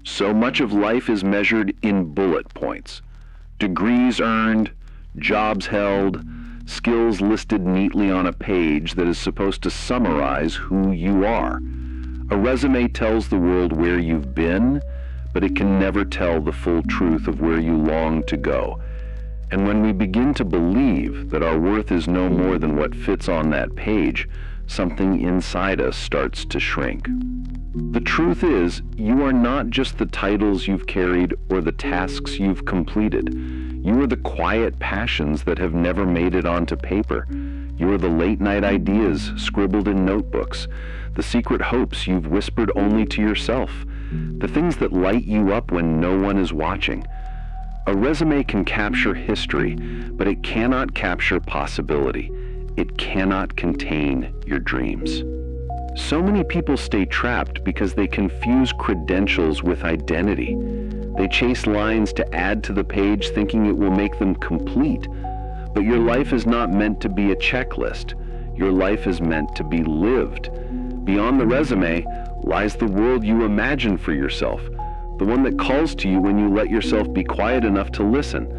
So much of life is measured in bullet points. Degrees earned, jobs held, skills listed neatly on a page that is supposed to summarize who you are. A resume tells the world where you've been, but it can never tell the full truth of where you long to go. And when we begin to believe that our worth is no more than what fits on that page, something inside us starts to shrink. The truth is, you are not just the titles you've carried or the tasks you've completed. You are the quiet passions that have never made it onto paper. You are the late-night ideas scribbled in notebooks, the secret hopes you've whispered only to yourself, the things that light you up when no one is watching. A resume can capture history, but it cannot capture possibility. It cannot contain your dreams. So many people stay trapped because they confuse credentials with identity. They chase lines to add to the page thinking it will make them complete. But your life is not meant to be a checklist. Your life is meant to be lived. Beyond the resume lies the world you imagine for yourself, the one that calls to you when you let yourself be quiet enough to listen.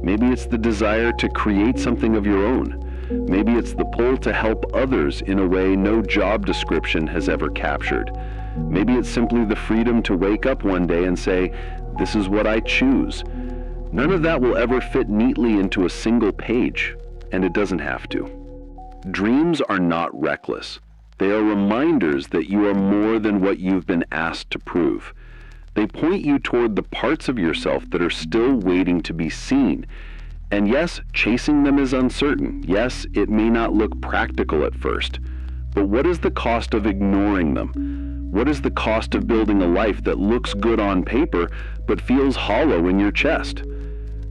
Maybe it's the desire to create something of your own. Maybe it's the pull to help others in a way no job description has ever captured. Maybe it's simply the freedom to wake up one day and say, "This is what I choose." None of that will ever fit neatly into a single page, and it doesn't have to. Dreams are not reckless. They are reminders that you are more than what you've been asked to prove. They point you toward the parts of yourself that are still waiting to be seen. And yes, chasing them is uncertain. Yes, it may not look practical at first. But what is the cost of ignoring them? What is the cost of building a life that looks good on paper but feels hollow in your chest?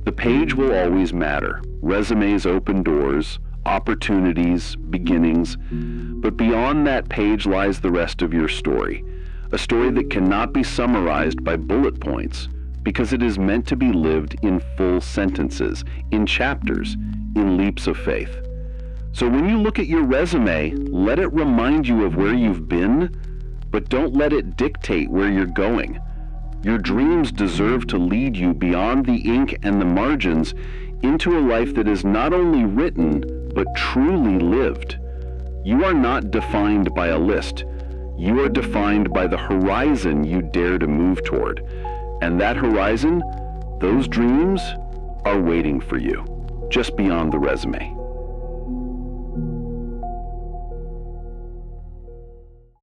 The page will always matter. Resumes open doors, opportunities, beginnings. But beyond that page lies the rest of your story. A story that cannot be summarized by bullet points, because it is meant to be lived in full sentences, in chapters, in leaps of faith. So when you look at your resume, let it remind you of where you've been, but don't let it dictate where you're going. Your dreams deserve to lead you beyond the ink and the margins into a life that is not only written, but truly lived. You are not defined by a list. You are defined by the horizon you dare to move toward. And that horizon, those dreams, are waiting for you, just beyond the resume.